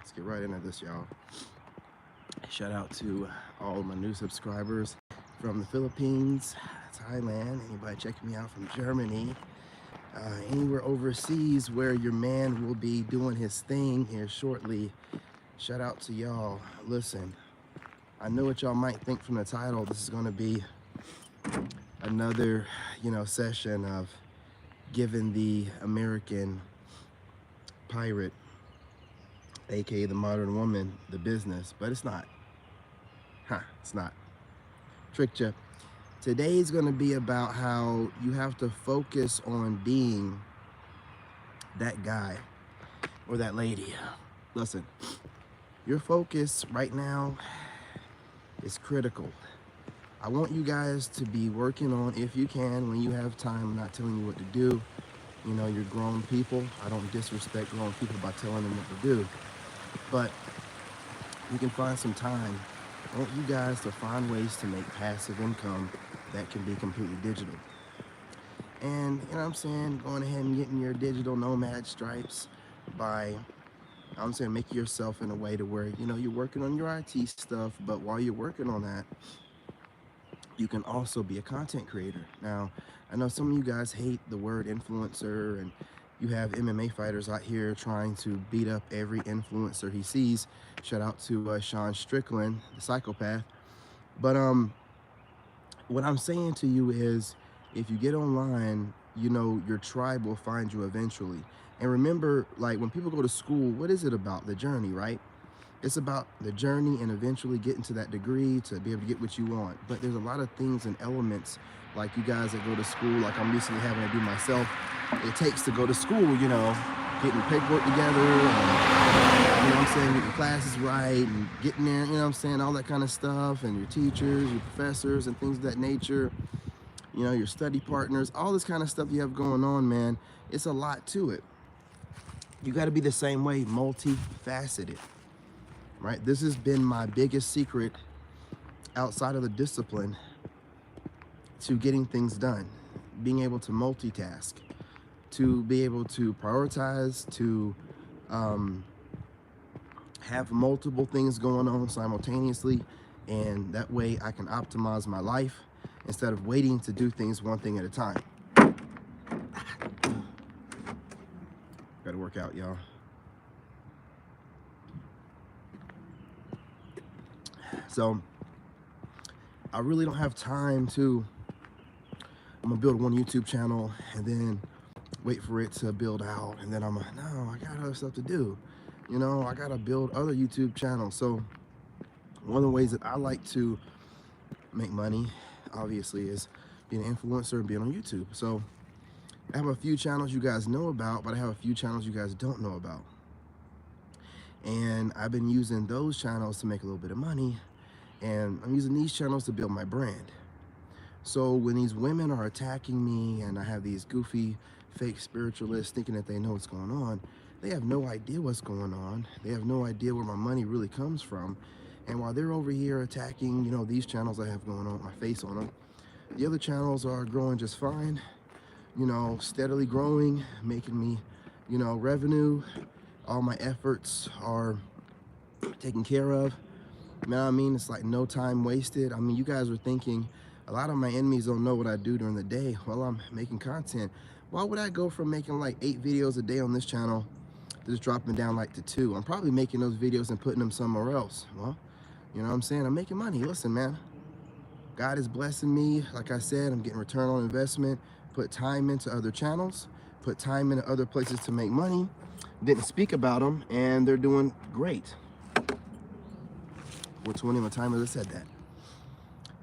Let's get right into this, y'all. Shout out to all my new subscribers from the Philippines, Thailand, anybody checking me out from Germany, anywhere overseas where your man will be doing his thing here shortly. Shout out to y'all. Listen, I know what y'all might think from the title. This is going to be another, session of giving the American pirate, aka the modern woman, the business, but it's not. It's not. Tricked you. Today's going to be about how you have to focus on being that guy or that lady. Listen, your focus right now is critical. I want you guys to be working on, if you can, when you have time. I'm not telling you what to do. You're grown people. I don't disrespect grown people by telling them what to do. But you can find some time. I want you guys to find ways to make passive income that can be completely digital. And, going ahead and getting your digital nomad stripes by, making yourself in a way to where, you're working on your IT stuff, but while you're working on that, you can also be a content creator. Now, I know some of you guys hate the word influencer, and you have MMA fighters out here trying to beat up every influencer he sees. Shout out to Sean Strickland, the psychopath. But what I'm saying to you is, if you get online, your tribe will find you eventually. And remember, like when people go to school, what is it about? The journey, right? It's about the journey and eventually getting to that degree to be able to get what you want. But there's a lot of things and elements, like you guys that go to school, like I'm recently having to do myself, it takes to go to school, getting paperwork together, and, getting your classes right, and getting there, all that kind of stuff, and your teachers, your professors, and things of that nature, your study partners, all this kind of stuff you have going on, man. It's a lot to it. You got to be the same way, multifaceted. Right? This has been my biggest secret outside of the discipline to getting things done, being able to multitask, to be able to prioritize, to have multiple things going on simultaneously, and that way I can optimize my life instead of waiting to do things one thing at a time. Gotta work out, y'all. So I really don't have time I'm gonna build one YouTube channel and then wait for it to build out, and then no, I got other stuff to do. I gotta build other YouTube channels. So one of the ways that I like to make money, obviously, is being an influencer and being on YouTube. So I have a few channels you guys know about, but I have a few channels you guys don't know about. And I've been using those channels to make a little bit of money. And I'm using these channels to build my brand. So when these women are attacking me and I have these goofy fake spiritualists thinking that they know what's going on, they have no idea what's going on. They have no idea where my money really comes from. And while they're over here attacking, these channels I have going on, my face on them, the other channels are growing just fine, steadily growing, making me, revenue. All my efforts are taken care of. You know what I mean? It's like no time wasted. I mean, you guys are thinking, a lot of my enemies don't know what I do during the day while I'm making content. Why would I go from making like 8 videos a day on this channel to just dropping down like to 2? I'm probably making those videos and putting them somewhere else. Well, you know what I'm saying? I'm making money. Listen, man, God is blessing me. Like I said, I'm getting return on investment, put time into other channels, put time into other places to make money. Didn't speak about them, and they're doing great. 420, my timer that said that.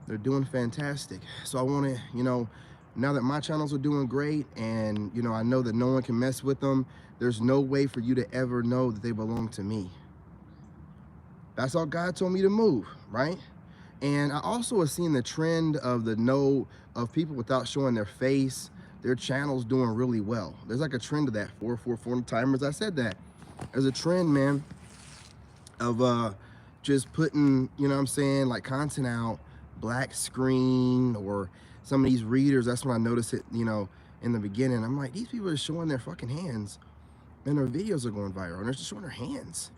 They're doing fantastic. So I want to, now that my channels are doing great, and I know that no one can mess with them, there's no way for you to ever know that they belong to me. That's all God told me to move, right? And I also have seen the trend of of people without showing their face, their channel's doing really well. There's like a trend of that. 444 timers, I said that. There's a trend, man, of just putting, like content out, black screen, or some of these readers. That's when I noticed it, in the beginning. I'm like, these people are showing their fucking hands, and their videos are going viral, and they're just showing their hands.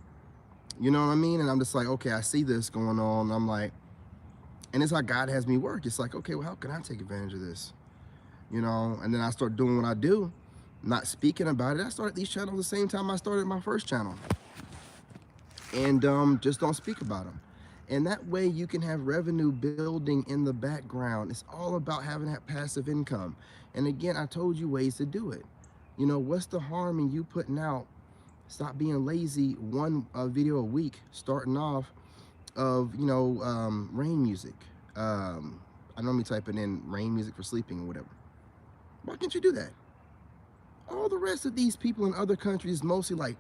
You know what I mean? And I'm just like, okay, I see this going on. I'm like, and it's how God has me work. It's like, okay, well, how can I take advantage of this? You know, and then I start doing what I do, not speaking about it. I started these channels the same time I started my first channel, and just don't speak about them. And that way you can have revenue building in the background. It's all about having that passive income. And again, I told you ways to do it. You know, what's the harm in you putting out, stop being lazy, one video a week, starting off of, you know, rain music. I normally type it in rain music for sleeping or whatever. Why can't you do that? All the rest of these people in other countries, mostly like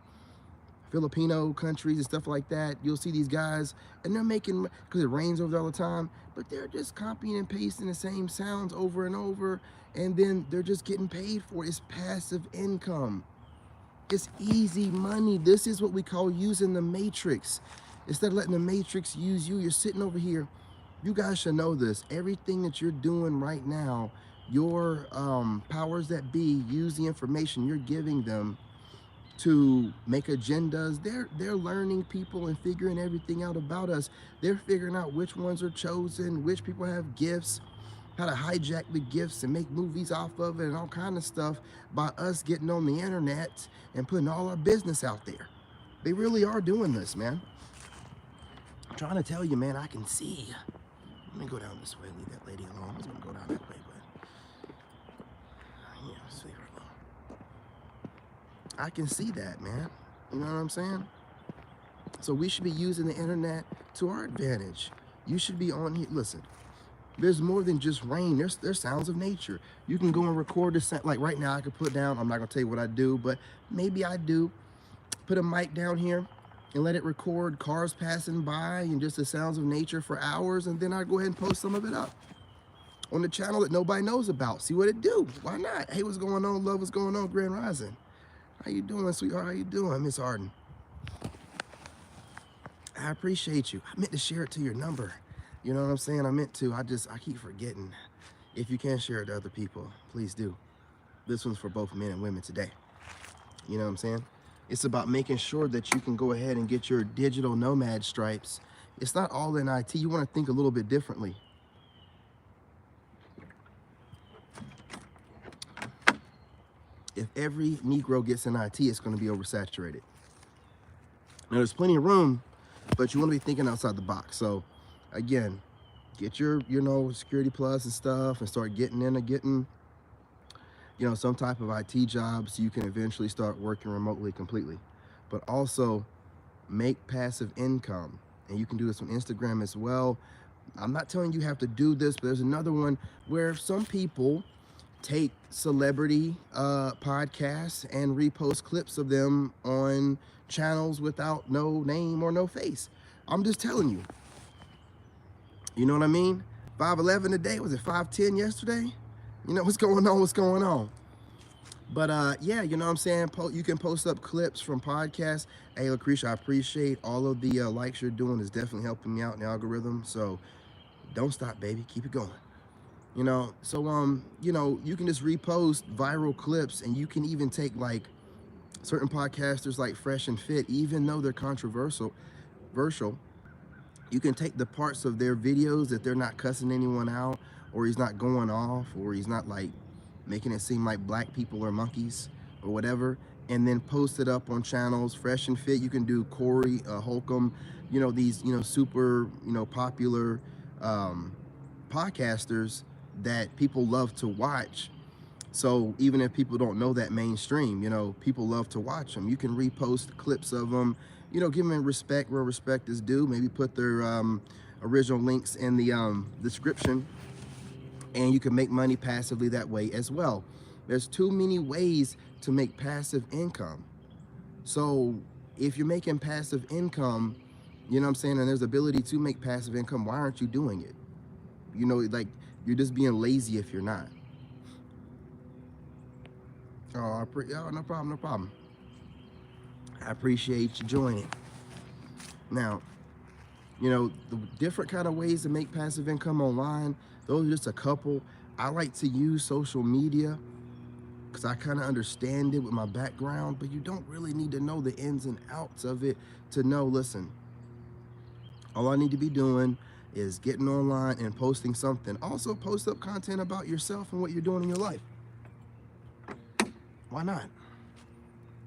Filipino countries and stuff like that, you'll see these guys and they're making, because it rains over there all the time, but they're just copying and pasting the same sounds over and over, and then they're just getting paid for it. It's passive income. It's easy money. This is what we call using the matrix. Instead of letting the matrix use you, you're sitting over here. You guys should know this. Everything that you're doing right now, your powers that be use the information you're giving them to make agendas. They're learning people and figuring everything out about us. They're figuring out which ones are chosen, which people have gifts, how to hijack the gifts and make movies off of it and all kind of stuff by us getting on the internet and putting all our business out there. They really are doing this, man. I'm trying to tell you, man, I can see. Let me go down this way, leave that lady alone. I was gonna go down that way, but yeah, let's leave her alone. I can see that, man. You know what I'm saying? So we should be using the internet to our advantage. You should be on here. Listen, there's more than just rain. There's sounds of nature. You can go and record the sound. Like right now, I could put down, I'm not gonna tell you what I do, but maybe I do. Put a mic down here and let it record cars passing by and just the sounds of nature for hours, and then I go ahead and post some of it up on the channel that nobody knows about. See what it do. Why not? Hey, what's going on, love? What's going on, Grand Rising? How you doing, sweetheart? How you doing, Miss Arden? I appreciate you. I meant to share it to your number. You know what I'm saying? I meant to. I keep forgetting. If you can share it to other people, please do. This one's for both men and women today. You know what I'm saying? It's about making sure that you can go ahead and get your digital nomad stripes. It's not all in IT. You want to think a little bit differently. If every Negro gets in IT, it's going to be oversaturated. Now, there's plenty of room, but you want to be thinking outside the box. So, again, get your, you know, Security Plus and stuff and start getting into getting, you know, some type of IT job so you can eventually start working remotely completely. But also make passive income. And you can do this on Instagram as well. I'm not telling you have to do this, but there's another one where some people take celebrity podcasts and repost clips of them on channels without no name or no face. I'm just telling you. You know what I mean? 5'11" today. Was it 5'10" yesterday? You know what's going on? What's going on? But yeah, you know what I'm saying? You can post up clips from podcasts. Hey, Lucretia, I appreciate all of the likes you're doing. Is definitely helping me out in the algorithm. So don't stop, baby. Keep it going. You know, so you know, you can just repost viral clips, and you can even take like certain podcasters like Fresh and Fit, even though they're controversial, you can take the parts of their videos that they're not cussing anyone out, or he's not going off, or he's not like making it seem like black people are monkeys or whatever, and then post it up on channels. Fresh and Fit, you can do Corey Holcomb, you know, these, you know, super, you know, popular podcasters that people love to watch. So even if people don't know that mainstream, you know, people love to watch them. You can repost clips of them, you know, give them respect where respect is due. Maybe put their original links in the description, and you can make money passively that way as well. There's too many ways to make passive income. So if you're making passive income, you know what I'm saying, and there's ability to make passive income, why aren't you doing it? You know, like, you're just being lazy if you're not. Oh, no problem, no problem. I appreciate you joining. Now, you know, the different kind of ways to make passive income online, those are just a couple. I like to use social media because I kind of understand it with my background, but you don't really need to know the ins and outs of it to know, listen, all I need to be doing is getting online and posting something. Also, post up content about yourself and what you're doing in your life. Why not?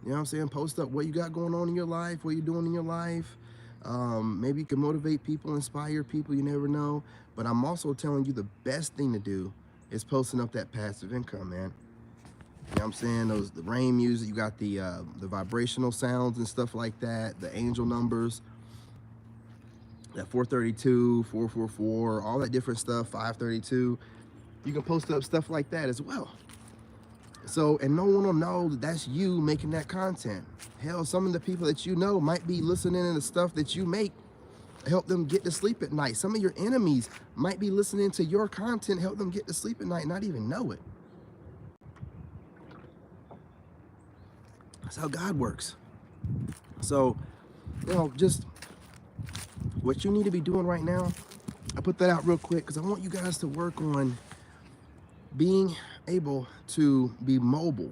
You know what I'm saying? Post up what you got going on in your life, what you're doing in your life. Maybe you can motivate people, inspire people, you never know. But I'm also telling you the best thing to do is posting up that passive income, man. You know what I'm saying? The rain music, you got the vibrational sounds and stuff like that, the angel numbers, that 432, 444, all that different stuff, 532. You can post up stuff like that as well. So, and no one will know that that's you making that content. Hell, some of the people that you know might be listening to the stuff that you make, help them get to sleep at night. Some of your enemies might be listening to your content, help them get to sleep at night, not even know it. That's how God works. So, you know, just what you need to be doing right now, I put that out real quick because I want you guys to work on being able to be mobile.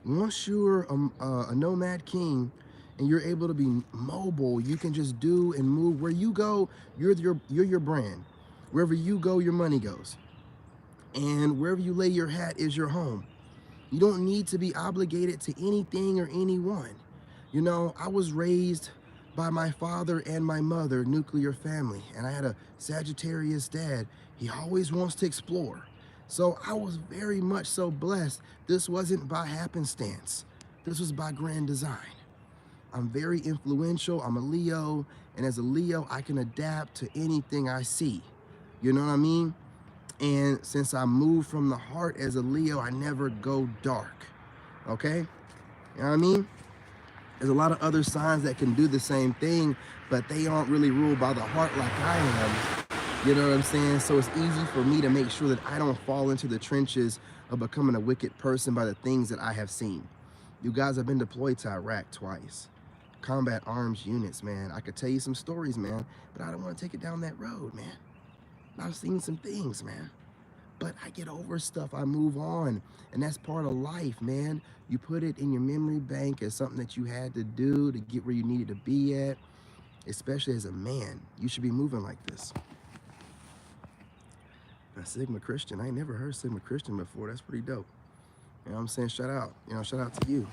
Once you're a nomad king and you're able to be mobile, you can just do and move. Where you go, you're your brand. Wherever you go, your money goes. And wherever you lay your hat is your home. You don't need to be obligated to anything or anyone. You know, I was raised by my father and my mother, nuclear family, and I had a Sagittarius dad. He always wants to explore. So I was very much so blessed. This wasn't by happenstance. This was by grand design. I'm very influential. I'm a Leo, and as a Leo, I can adapt to anything I see. You know what I mean? And since I moved from the heart as a Leo, I never go dark. Okay? You know what I mean? There's a lot of other signs that can do the same thing, but they aren't really ruled by the heart like I am. You know what I'm saying? So it's easy for me to make sure that I don't fall into the trenches of becoming a wicked person by the things that I have seen. You guys have been deployed to Iraq twice. Combat arms units, man. I could tell you some stories, man, but I don't want to take it down that road, man. I've seen some things, man. But I get over stuff, I move on. And that's part of life, man. You put it in your memory bank as something that you had to do to get where you needed to be at. Especially as a man, you should be moving like this. Now, Sigma Christian, I ain't never heard Sigma Christian before. That's pretty dope. You know what I'm saying? Shout out. You know, shout out to you.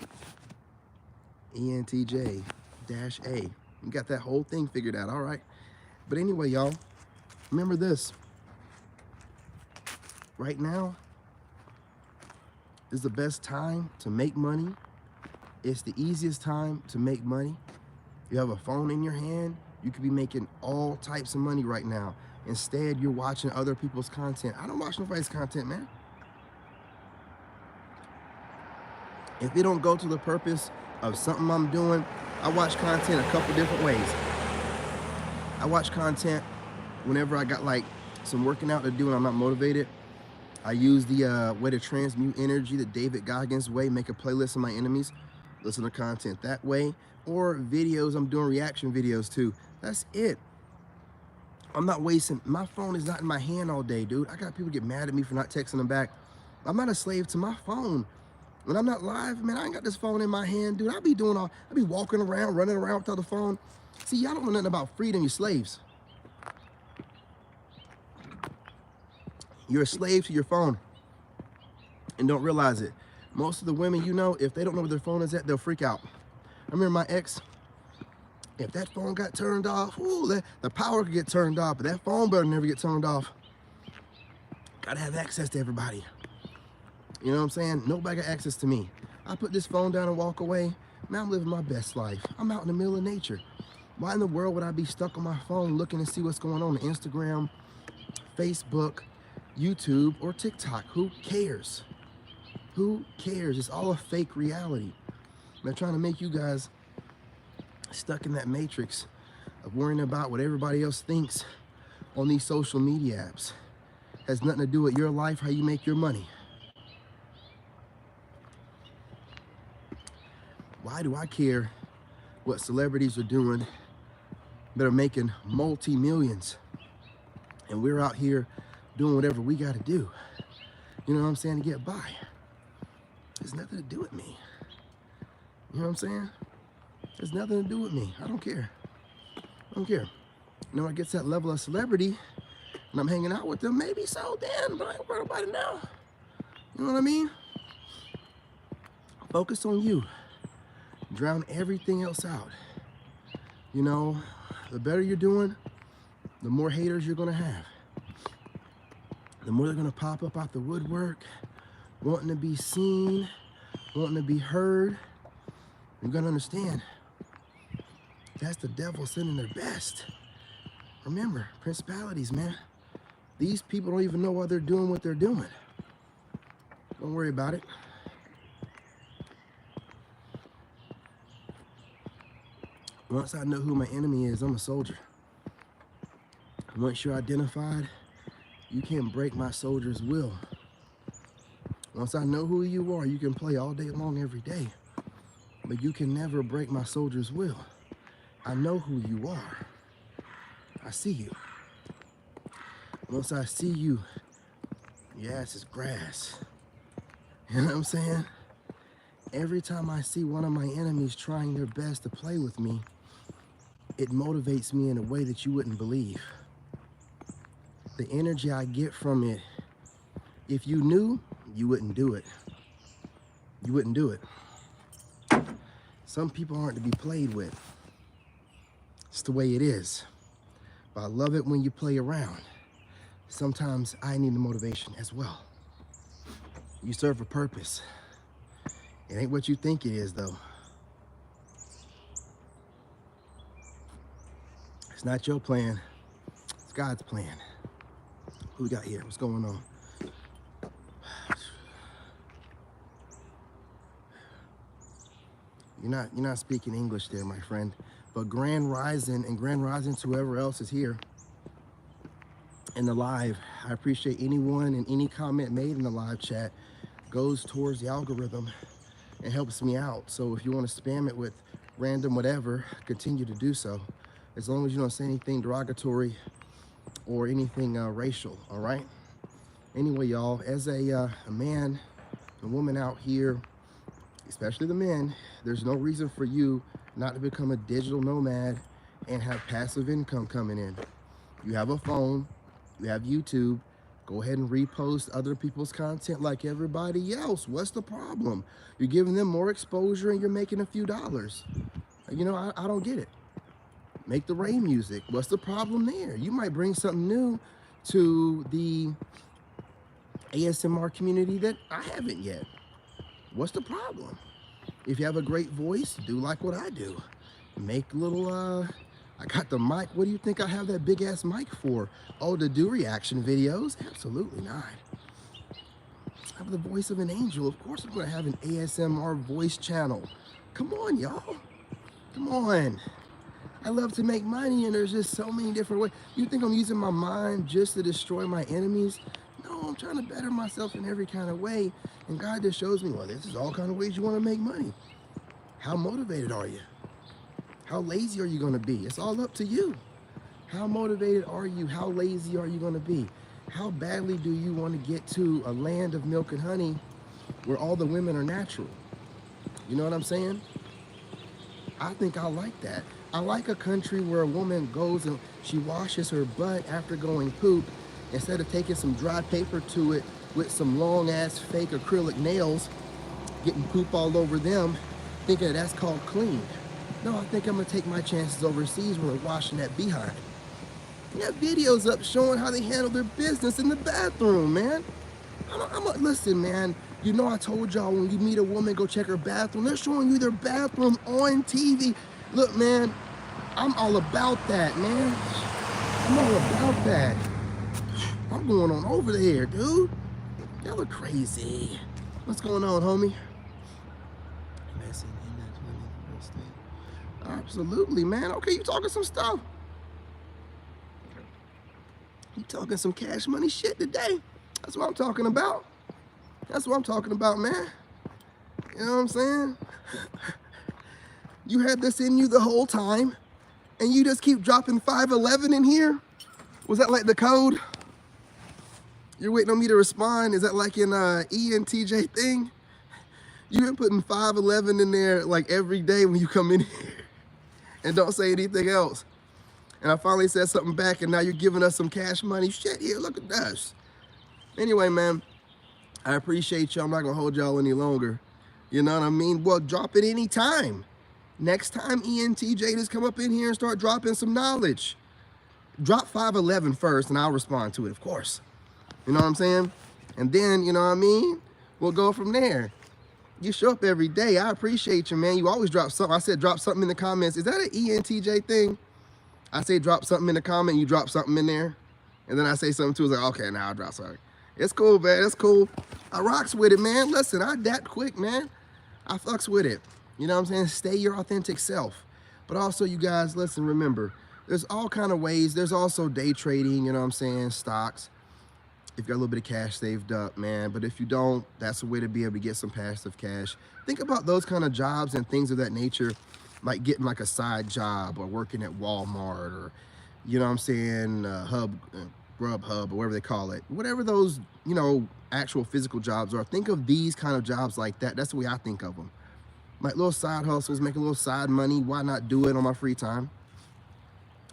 ENTJ-A. You got that whole thing figured out, all right. But anyway, y'all, remember this. Right now is the best time to make money. It's the easiest time to make money. You have a phone in your hand, you could be making all types of money right now. Instead, you're watching other people's content. I don't watch nobody's content, man. If it don't go to the purpose of something I'm doing, I watch content a couple different ways. I watch content whenever I got like some working out to do and I'm not motivated. I use the way to transmute energy, the David Goggins way, make a playlist of my enemies, listen to content that way, or videos I'm doing reaction videos to. That's it. I'm not wasting, my phone is not in my hand all day, dude. I got people get mad at me for not texting them back. I'm not a slave to my phone. When I'm not live, man, I ain't got this phone in my hand, dude. I be walking around, running around without the phone. See, y'all don't know nothing about freedom, you're slaves. You're a slave to your phone and don't realize it. Most of the women you know, if they don't know where their phone is at, they'll freak out. I remember my ex, if that phone got turned off, ooh, the power could get turned off, but that phone better never get turned off. Gotta have access to everybody. You know what I'm saying? Nobody got access to me. I put this phone down and walk away. Man, I'm living my best life. I'm out in the middle of nature. Why in the world would I be stuck on my phone looking to see what's going on Instagram, Facebook, YouTube, or TikTok? Who cares? Who cares? It's all a fake reality. They're trying to make you guys stuck in that matrix of worrying about what everybody else thinks on these social media apps. Has nothing to do with your life, how you make your money. Why do I care what celebrities are doing that are making multi-millions? And we're out here doing whatever we got to do. You know what I'm saying? To get by. has nothing to do with me. You know what I'm saying? There's nothing to do with me. I don't care. I don't care. You know, I get to that level of celebrity and I'm hanging out with them, maybe so then, but I ain't worried about it now. You know what I mean? Focus on you. Drown everything else out. You know, the better you're doing, the more haters you're gonna have. The more they're gonna pop up out the woodwork, wanting to be seen, wanting to be heard. You're gonna understand that's the devil sending their best. Remember, principalities, man. These people don't even know why they're doing what they're doing. Don't worry about it. Once I know who my enemy is, I'm a soldier. Once you're identified, you can't break my soldier's will. Once I know who you are, you can play all day long, every day. But you can never break my soldier's will. I know who you are. I see you. Once I see you, your ass is grass. You know what I'm saying? Every time I see one of my enemies trying their best to play with me, it motivates me in a way that you wouldn't believe. The energy I get from it, if you knew, you wouldn't do it. You wouldn't do it. Some people aren't to be played with. It's the way it is. But I love it when you play around. Sometimes I need the motivation as well. You serve a purpose. It ain't what you think it is, though. It's not your plan. It's God's plan. Who we got here? What's going on? You're not speaking English there, my friend. But Grand Rising and Grand Rising to whoever else is here in the live. I appreciate anyone and any comment made in the live chat goes towards the algorithm and helps me out. So if you want to spam it with random whatever, continue to do so. As long as you don't say anything derogatory or anything racial, all right? Anyway, y'all, as a man, a woman out here, especially the men, there's no reason for you not to become a digital nomad and have passive income coming in. You have a phone, you have YouTube, go ahead and repost other people's content like everybody else. What's the problem? You're giving them more exposure and you're making a few dollars. You know, I don't get it. Make the rain music. What's the problem there? You might bring something new to the ASMR community that I haven't yet. What's the problem? If you have a great voice, do like what I do. Make little, I got the mic. What do you think I have that big ass mic for? Oh, to do reaction videos? Absolutely not. I have the voice of an angel. Of course I'm gonna have an ASMR voice channel. Come on, y'all. Come on. I love to make money and there's just so many different ways. You think I'm using my mind just to destroy my enemies? No, I'm trying to better myself in every kind of way. And God just shows me, well, this is all kind of ways you want to make money. How motivated are you? How lazy are you going to be? It's all up to you. How motivated are you? How lazy are you going to be? How badly do you want to get to a land of milk and honey where all the women are natural? You know what I'm saying? I think I like that. I like a country where a woman goes and she washes her butt after going poop instead of taking some dry paper to it with some long ass fake acrylic nails, getting poop all over them, thinking that's called clean. No, I think I'm gonna take my chances overseas when they're washing that behind. You have videos up showing how they handle their business in the bathroom, man. Listen, man, you know I told y'all when you meet a woman, go check her bathroom. They're showing you their bathroom on TV. Look, man, I'm all about that, man. I'm all about that. I'm going on over there, dude. Y'all look crazy. What's going on, homie? Absolutely, man. Okay, you talking some stuff. You talking some cash money shit today. That's what I'm talking about. That's what I'm talking about, man. You know what I'm saying? You had this in you the whole time, and you just keep dropping 511 in here? Was that like the code? You're waiting on me to respond? Is that like an ENTJ thing? You've been putting 511 in there like every day when you come in here and don't say anything else. And I finally said something back, and now you're giving us some cash money. Shit, here, look at us. Anyway, man, I appreciate you. I'm not going to hold y'all any longer. You know what I mean? Well, drop it any time. Next time ENTJ just come up in here and start dropping some knowledge. Drop 511 first, and I'll respond to it, of course. You know what I'm saying? And then, you know what I mean? We'll go from there. You show up every day. I appreciate you, man. You always drop something. I said drop something in the comments. Is that an ENTJ thing? I say drop something in the comment, you drop something in there. And then I say something too. It's like, okay, now I'll drop something. It's cool, man. It's cool. I rocks with it, man. Listen, I that quick, man. I fucks with it. You know what I'm saying? Stay your authentic self. But also, you guys, listen, remember, there's all kind of ways. There's also day trading, you know what I'm saying, stocks. If you got a little bit of cash saved up, man. But if you don't, that's a way to be able to get some passive cash. Think about those kind of jobs and things of that nature, like getting like a side job or working at Walmart or, you know what I'm saying, Grubhub or whatever they call it. Whatever those, you know, actual physical jobs are. Think of these kind of jobs like that. That's the way I think of them. Like little side hustles, making a little side money. Why not do it on my free time?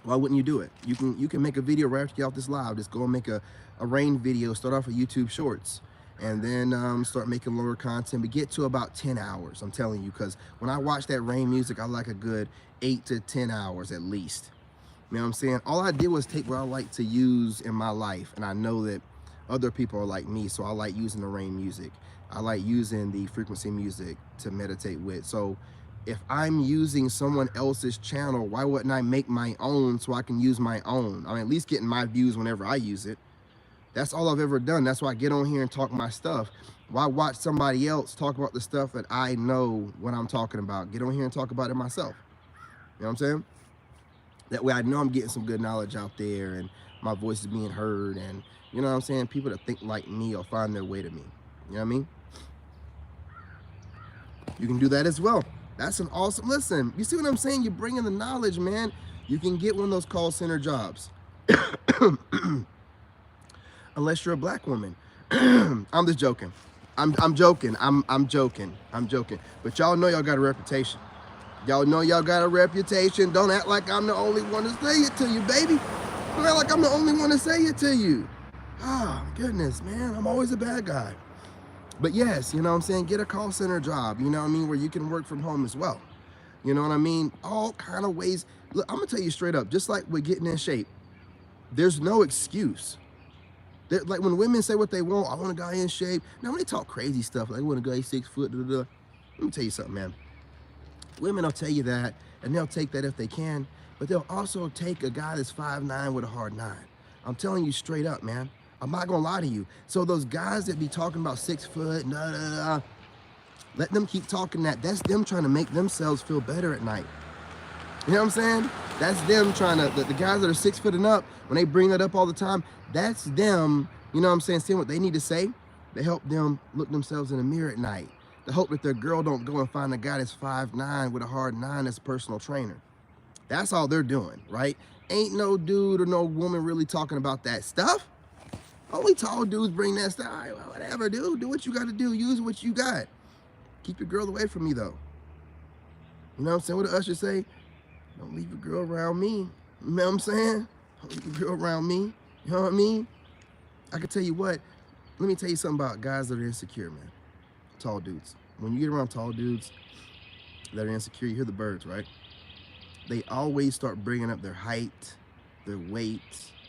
Why wouldn't you do it? You can make a video right after you get off this live. Just go and make a rain video. Start off with YouTube Shorts, and then start making longer content. But get to about 10 hours. I'm telling you, because when I watch that rain music, I like a good 8 to 10 hours at least. You know what I'm saying? All I did was take what I like to use in my life, and I know that other people are like me, so I like using the rain music. I like using the frequency music to meditate with. So if I'm using someone else's channel, why wouldn't I make my own so I can use my own? I mean, at least getting my views whenever I use it. That's all I've ever done. That's why I get on here and talk my stuff. Why watch somebody else talk about the stuff that I know what I'm talking about? Get on here and talk about it myself. You know what I'm saying? That way I know I'm getting some good knowledge out there and my voice is being heard, and you know what I'm saying? People that think like me will find their way to me. You know what I mean? You can do that as well. That's an awesome, listen, you see what I'm saying? You're bringing the knowledge, man. You can get one of those call center jobs. Unless you're a black woman. I'm just joking. I'm joking. I'm joking. But y'all know y'all got a reputation. Y'all know y'all got a reputation. Don't act like I'm the only one to say it to you, baby. Don't act like I'm the only one to say it to you. Oh, goodness, man. I'm always a bad guy. But yes, you know what I'm saying? Get a call center job, you know what I mean? Where you can work from home as well. You know what I mean? All kind of ways. Look, I'm going to tell you straight up, just like with getting in shape, there's no excuse. Like when women say what they want, I want a guy in shape. Now, when they talk crazy stuff, like I want a guy 6 foot, let me tell you something, man. Women will tell you that, and they'll take that if they can, but they'll also take a guy that's 5'9" with a hard 9. I'm telling you straight up, man. I'm not gonna lie to you. So those guys that be talking about 6 foot, let them keep talking that. That's them trying to make themselves feel better at night. You know what I'm saying? That's them trying to, the guys that are 6 foot and up, when they bring that up all the time, that's them, you know what I'm saying, saying what they need to say. They help them look themselves in the mirror at night. They hope that their girl don't go and find a guy that's 5'9" with a hard 9 as a personal trainer. That's all they're doing, right? Ain't no dude or no woman really talking about that stuff. Only tall dudes bring that stuff. All right, well, whatever, dude. Do what you got to do. Use what you got. Keep your girl away from me, though. You know what I'm saying? What did Usher say? Don't leave your girl around me. You know what I'm saying? Don't leave your girl around me. You know what I mean? I can tell you what. Let me tell you something about guys that are insecure, man. Tall dudes. When you get around tall dudes that are insecure, you hear the birds, right? They always start bringing up their height, their weight.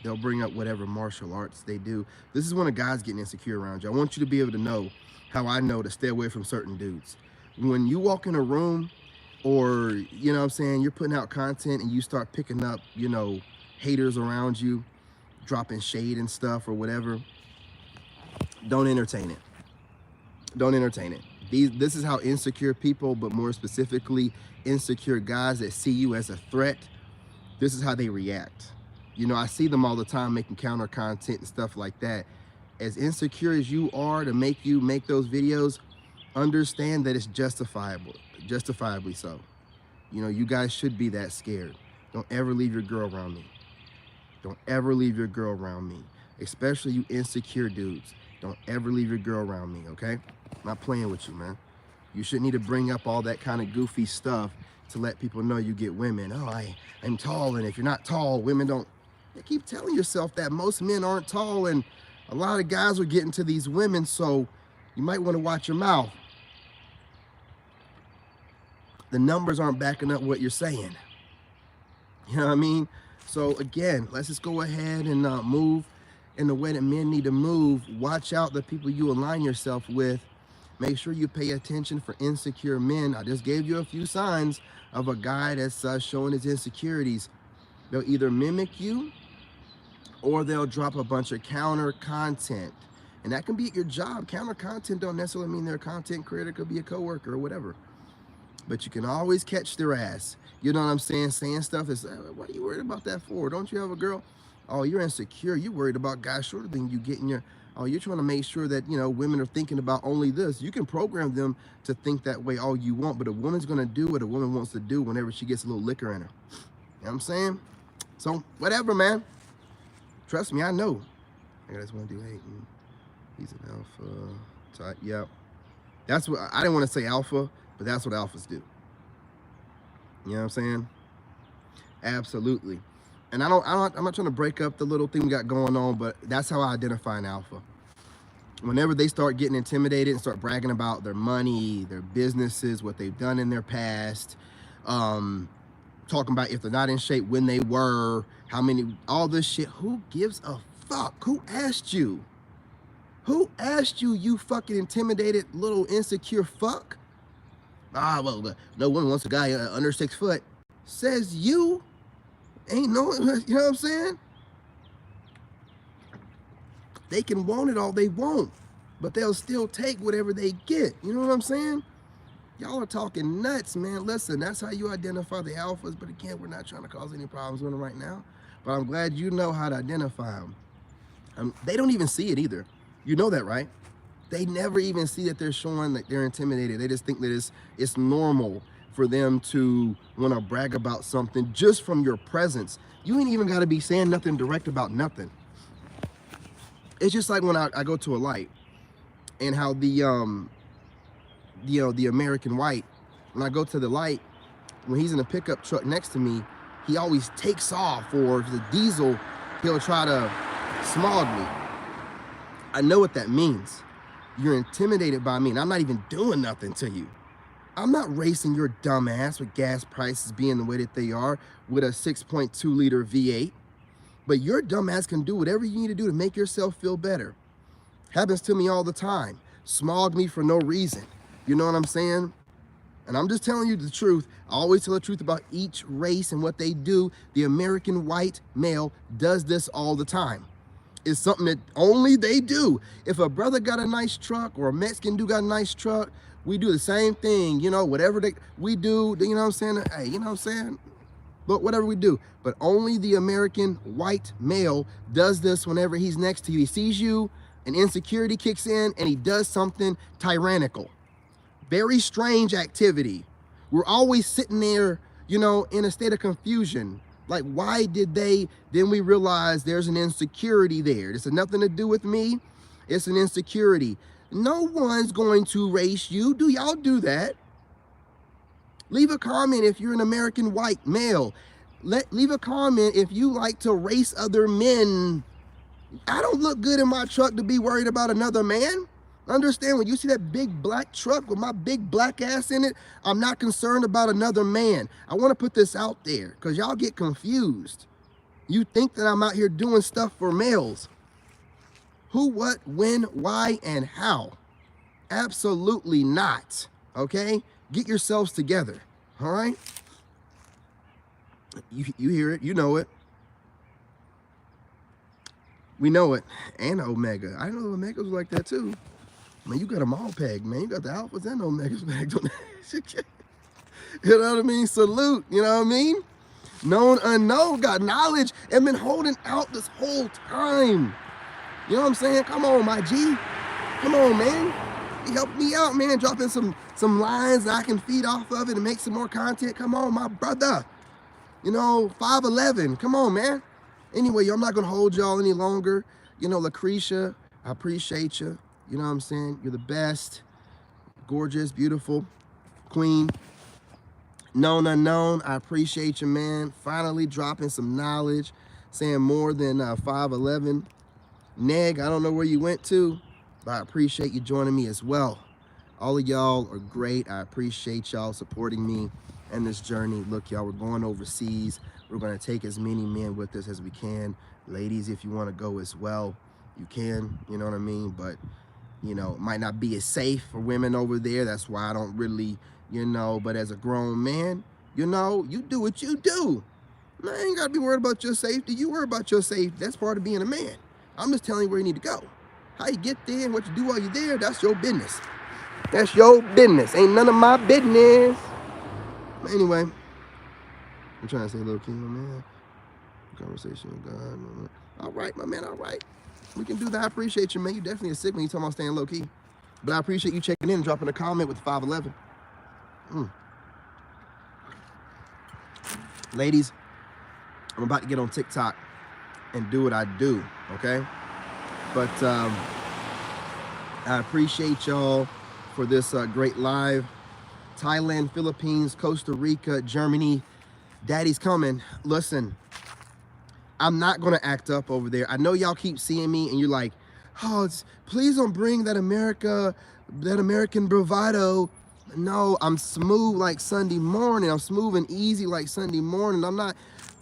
They'll bring up whatever martial arts they do. This is when a guy's getting insecure around you. I want you to be able to know how I know to stay away from certain dudes. When you walk in a room or, you know what I'm saying, you're putting out content and you start picking up, you know, haters around you, dropping shade and stuff or whatever, don't entertain it. Don't entertain it. This is how insecure people, but more specifically, insecure guys that see you as a threat, this is how they react. You know, I see them all the time making counter content and stuff like that. As insecure as you are to make you make those videos, understand that it's justifiably so. You know, you guys should be that scared. Don't ever leave your girl around me. Don't ever leave your girl around me. Especially you insecure dudes. Don't ever leave your girl around me, okay? I'm not playing with you, man. You shouldn't need to bring up all that kind of goofy stuff to let people know you get women. Oh, I'm tall, and if you're not tall, women don't. You keep telling yourself that most men aren't tall, and a lot of guys are getting to these women, so you might want to watch your mouth. The numbers aren't backing up what you're saying. You know what I mean? So again, let's just go ahead and move in the way that men need to move. Watch out the people you align yourself with. Make sure you pay attention for insecure men. I just gave you a few signs of a guy that's showing his insecurities. They'll either mimic you or they'll drop a bunch of counter content. And that can be at your job. Counter content don't necessarily mean they're a content creator. It could be a coworker or whatever. But you can always catch their ass. You know what I'm saying? Saying stuff is, what are you worried about that for? Don't you have a girl? Oh, you're insecure. You're worried about guys shorter than you getting your... Oh, you're trying to make sure that, you know, women are thinking about only this. You can program them to think that way all you want, but a woman's going to do what a woman wants to do whenever she gets a little liquor in her. You know what I'm saying? So, whatever, man. Trust me, I know. I just want to do hating. He's an alpha type. Yep. That's what... I didn't want to say alpha, but that's what alphas do. You know what I'm saying? Absolutely. And I'm not trying to break up the little thing we got going on, but that's how I identify an alpha. Whenever they start getting intimidated and start bragging about their money, their businesses, what they've done in their past, talking about if they're not in shape, when they were, how many, all this shit, who gives a fuck? Who asked you? Who asked you, you fucking intimidated little insecure fuck? Ah, well, no woman wants a guy under 6 foot. Says you. Ain't no, you know what I'm saying? They can want it all they want, but they'll still take whatever they get. You know what I'm saying? Y'all are talking nuts, man. Listen, that's how you identify the alphas, but again, we're not trying to cause any problems with them right now. But I'm glad you know how to identify them. They don't even see it either. You know that, right? They never even see that they're showing that they're intimidated. They just think that it's normal for them to want to brag about something just from your presence. You ain't even got to be saying nothing direct about nothing. It's just like when I go to a light, and how the American white, when I go to the light, when he's in a pickup truck next to me, he always takes off, or if it's a diesel, he'll try to smog me. I know what that means. You're intimidated by me, and I'm not even doing nothing to you. I'm not racing your dumb ass with gas prices being the way that they are with a 6.2 liter V8. But your dumb ass can do whatever you need to do to make yourself feel better. Happens to me all the time. Smog me for no reason. You know what I'm saying? And I'm just telling you the truth. I always tell the truth about each race and what they do. The American white male does this all the time. It's something that only they do. If a brother got a nice truck, or a Mexican dude got a nice truck, we do the same thing, you know, whatever we do, you know what I'm saying? Hey, you know what I'm saying? But whatever we do. But only the American white male does this whenever he's next to you. He sees you, and insecurity kicks in, and he does something tyrannical. Very strange activity. We're always sitting there, you know, in a state of confusion. Like, why did they? Then we realize there's an insecurity there. This has nothing to do with me. It's an insecurity. No one's going to race you. Do y'all do that? Leave a comment if you're an American white male. Leave a comment if you like to race other men. I don't look good in my truck to be worried about another man. Understand, when you see that big black truck with my big black ass in it, I'm not concerned about another man. I want to put this out there because y'all get confused. You think that I'm out here doing stuff for males. Who, what, when, why, and how? Absolutely not. Okay? Get yourselves together. All right? You hear it. You know it. We know it. And Omega. I know Omegas was like that too. Man, you got them all pegged, man. You got the alphas and omegas pegged on that. You know what I mean? Salute. You know what I mean? Known, unknown, got knowledge and been holding out this whole time. You know what I'm saying? Come on, my G. Come on, man. You help me out, man. Dropping some lines that I can feed off of it and make some more content. Come on, my brother. You know, 5'11". Come on, man. Anyway, I'm not going to hold y'all any longer. You know, Lucretia, I appreciate you. You know what I'm saying? You're the best. gorgeous, beautiful queen. Known unknown, I appreciate you, man. Finally dropping some knowledge, saying more than 5'11". Neg, I don't know where you went to, but I appreciate you joining me as well. All of y'all are great. I appreciate y'all supporting me in this journey. Look, y'all, we're going overseas. We're going to take as many men with us as we can. Ladies, if you want to go as well, you can, you know what I mean? But, you know, it might not be as safe for women over there. That's why I don't really, you know, but as a grown man, you know, you do what you do. Man, I ain't got to be worried about your safety. You worry about your safety. That's part of being a man. I'm just telling you where you need to go. How you get there and what you do while you're there, that's your business. That's your business. Ain't none of my business. Anyway, I'm trying to say low key, my man. Conversation with God. All right, my man, all right. We can do that. I appreciate you, man. You definitely a Sigma. You talking about staying low key. But I appreciate you checking in and dropping a comment with 5'11". Ladies, I'm about to get on TikTok and do what I do, okay? But I appreciate y'all for this great live. Thailand, Philippines, Costa Rica, Germany. Daddy's coming. Listen, I'm not going to act up over there. I know y'all keep seeing me and you're like, oh, please don't bring that American bravado. No, I'm smooth like Sunday morning. I'm smooth and easy like Sunday morning.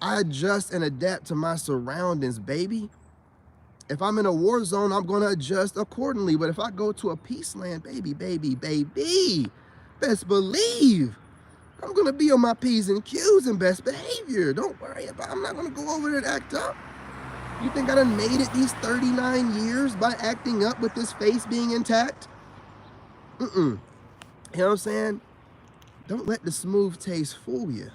I adjust and adapt to my surroundings, baby. If I'm in a war zone, I'm going to adjust accordingly. But if I go to a peace land, baby, best believe I'm going to be on my P's and Q's and best behavior. Don't worry about it. I'm not going to go over there and act up. You think I done made it these 39 years by acting up with this face being intact? You know what I'm saying? Don't let the smooth taste fool you.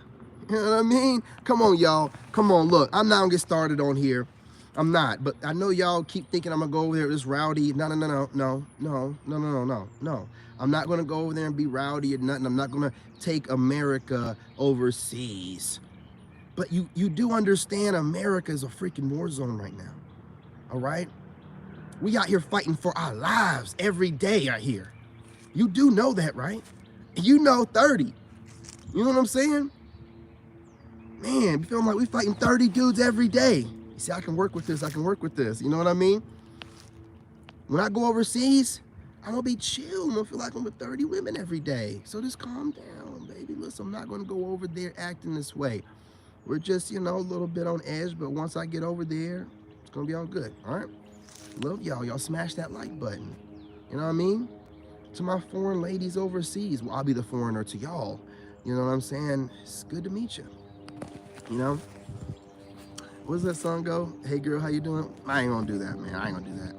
You know what I mean? Come on, y'all. Come on, look. I'm not going to get started on here. I'm not. But I know y'all keep thinking I'm going to go over there this rowdy. No. I'm not going to go over there and be rowdy or nothing. I'm not going to take America overseas. But you do understand America is a freaking war zone right now. All right? We out here fighting for our lives every day out here. You do know that, right? You know 30. You know what I'm saying? Man, we feel like we fighting 30 dudes every day. You see, I can work with this. You know what I mean? When I go overseas, I'm going to be chill. I'm going to feel like I'm with 30 women every day. So just calm down, baby. Listen, I'm not going to go over there acting this way. We're just, you know, a little bit on edge. But once I get over there, it's going to be all good. All right? Love y'all. Y'all smash that like button. You know what I mean? To my foreign ladies overseas, well, I'll be the foreigner to y'all. You know what I'm saying? It's good to meet you. You know? What does that song go? Hey, girl, how you doing? I ain't gonna do that, man. I ain't gonna do that.